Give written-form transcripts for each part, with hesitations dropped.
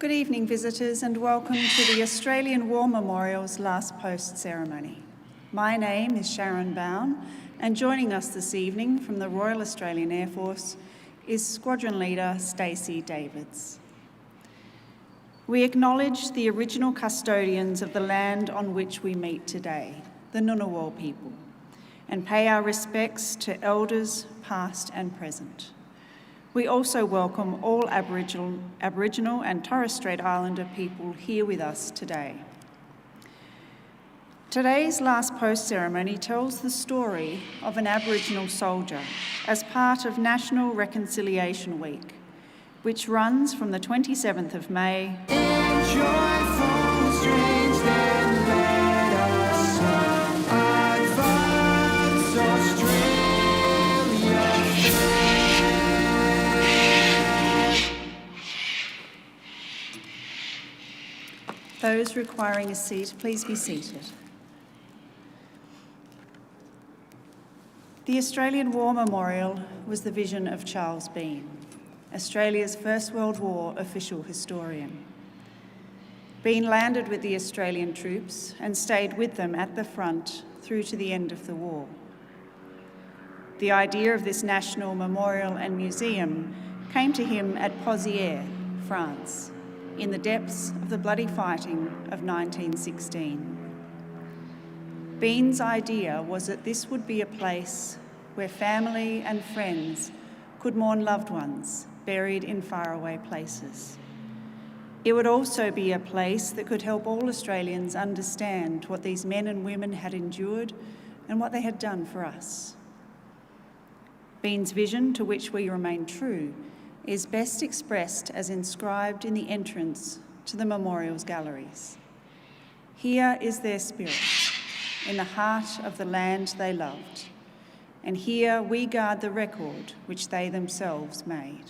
Good evening, visitors, and welcome to the Australian War Memorial's last post ceremony. My name is Sharon Bown, and joining us this evening from the Royal Australian Air Force is Squadron Leader Stacey Davids. We acknowledge the original custodians of the land on which we meet today, the Ngunnawal people, and pay our respects to elders past and present. We also welcome all Aboriginal and Torres Strait Islander people here with us today. Today's last post ceremony tells the story of an Aboriginal soldier as part of National Reconciliation Week, which runs from the 27th of May Those requiring a seat, please be seated. The Australian War Memorial was the vision of Charles Bean, Australia's First World War official historian. Bean landed with the Australian troops and stayed with them at the front through to the end of the war. The idea of this national memorial and museum came to him at Pozières, France, in the depths of the bloody fighting of 1916. Bean's idea was that this would be a place where family and friends could mourn loved ones buried in faraway places. It would also be a place that could help all Australians understand what these men and women had endured and what they had done for us. Bean's vision, to which we remain true, is best expressed as inscribed in the entrance to the memorial's galleries. Here is their spirit, in the heart of the land they loved, and here we guard the record which they themselves made.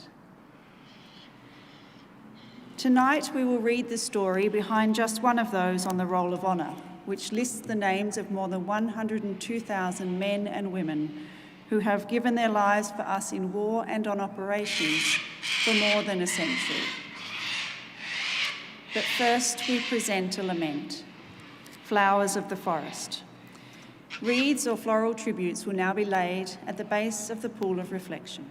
Tonight we will read the story behind just one of those on the Roll of Honour, which lists the names of more than 102,000 men and women who have given their lives for us in war and on operations for more than a century. But first we present a lament, Flowers of the Forest. Wreaths or floral tributes will now be laid at the base of the pool of reflection.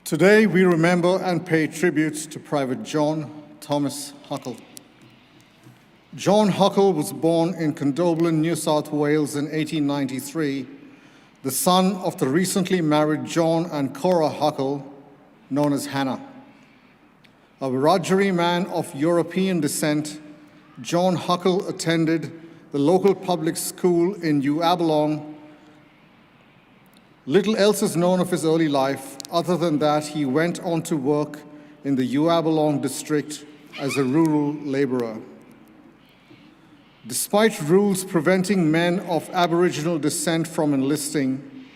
Today, we remember and pay tribute to Private John Thomas Huckle. John Huckle was born in Condobolin, New South Wales in 1893, the son of the recently married John and Cora Huckle, known as Hannah. A Wiradjuri man of European descent, John Huckle attended the local public school in Uabalong. Little else is known of his early life, other than that he went on to work in the Uabalong district as a rural laborer. Despite rules preventing men of Aboriginal descent from enlisting,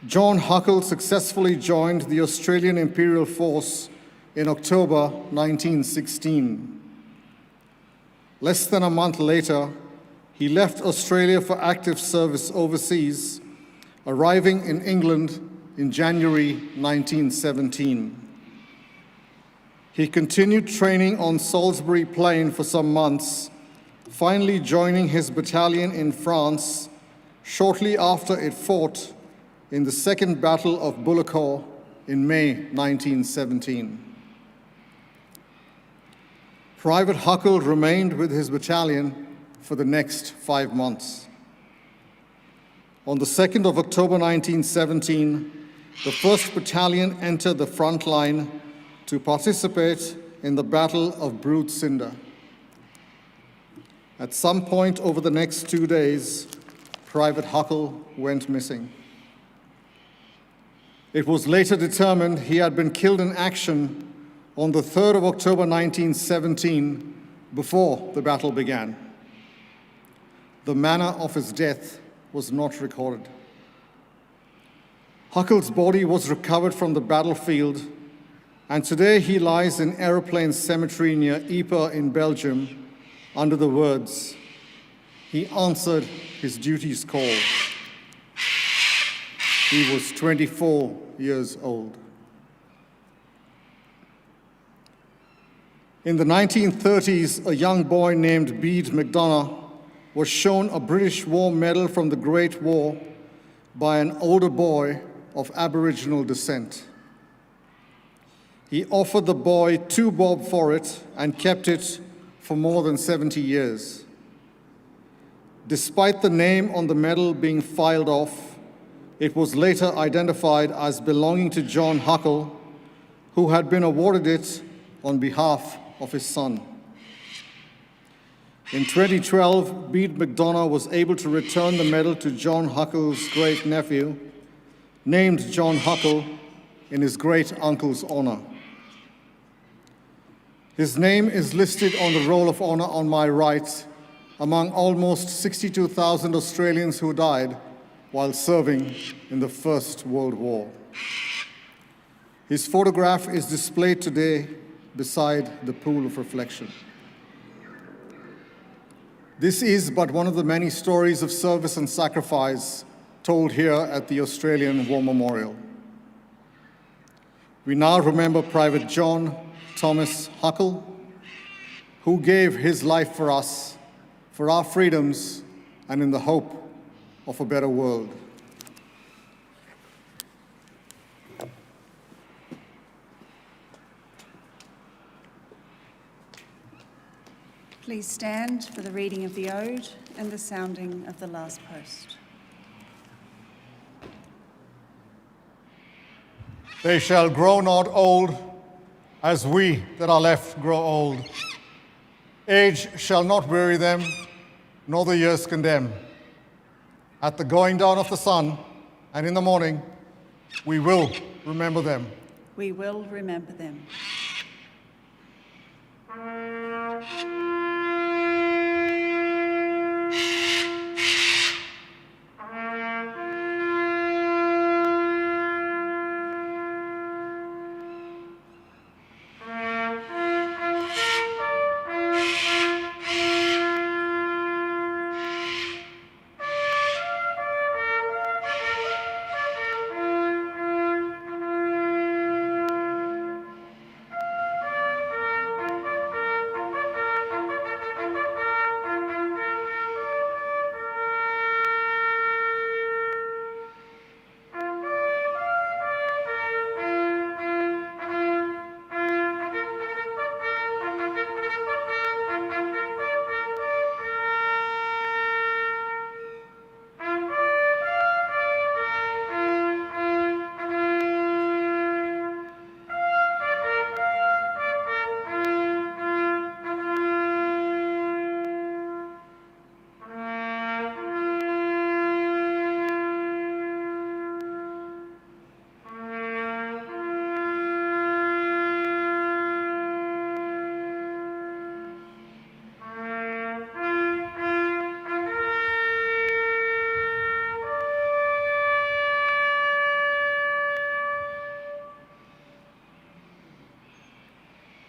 John Huckle successfully joined the Australian Imperial Force in October 1916. Less than a month later, he left Australia for active service overseas, arriving in England in January 1917. He continued training on Salisbury Plain for some months, finally joining his battalion in France shortly after it fought in the Second Battle of Bullecourt in May 1917. Private Huckle remained with his battalion for the next 5 months. On the 2nd of October 1917, the 1st Battalion entered the front line to participate in the Battle of Brood Cinder. At some point over the next 2 days, Private Huckle went missing. It was later determined he had been killed in action on the 3rd of October 1917, before the battle began. The manner of his death was not recorded. Huckle's body was recovered from the battlefield, and today he lies in Aeroplane Cemetery near Ypres in Belgium under the words, "He answered his duty's call." He was 24 years old. In the 1930s, a young boy named Bede McDonough was shown a British War Medal from the Great War by an older boy of Aboriginal descent. He offered the boy 2 bob for it and kept it for more than 70 years. Despite the name on the medal being filed off, it was later identified as belonging to John Huckle, who had been awarded it on behalf of his son. In 2012, Bede McDonough was able to return the medal to John Huckle's great-nephew, named John Huckle in his great-uncle's honor. His name is listed on the Roll of Honor on my right among almost 62,000 Australians who died while serving in the First World War. His photograph is displayed today beside the pool of reflection. This is but one of the many stories of service and sacrifice told here at the Australian War Memorial. We now remember Private John Thomas Huckle, who gave his life for us, for our freedoms, and in the hope of a better world. Please stand for the reading of the Ode and the sounding of the last post. They shall grow not old, as we that are left grow old. Age shall not weary them, nor the years condemn. At the going down of the sun, and in the morning, we will remember them. We will remember them.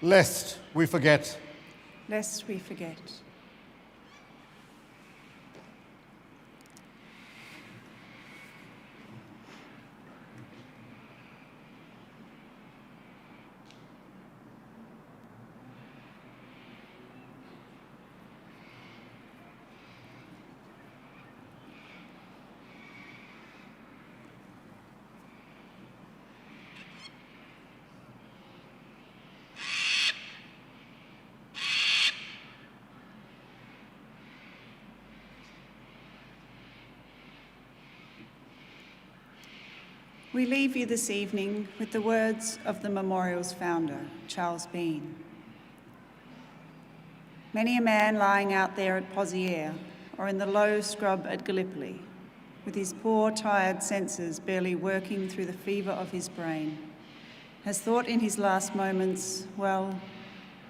lest we forget. Lest we forget. We leave you this evening with the words of the memorial's founder, Charles Bean. Many a man lying out there at Poziere or in the low scrub at Gallipoli, with his poor, tired senses barely working through the fever of his brain, has thought in his last moments, well,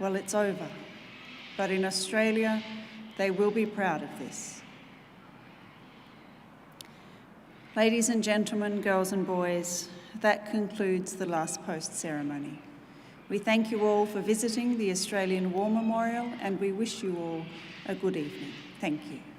it's over. But in Australia, they will be proud of this. Ladies and gentlemen, girls and boys, that concludes the last post ceremony. We thank you all for visiting the Australian War Memorial, and we wish you all a good evening. Thank you.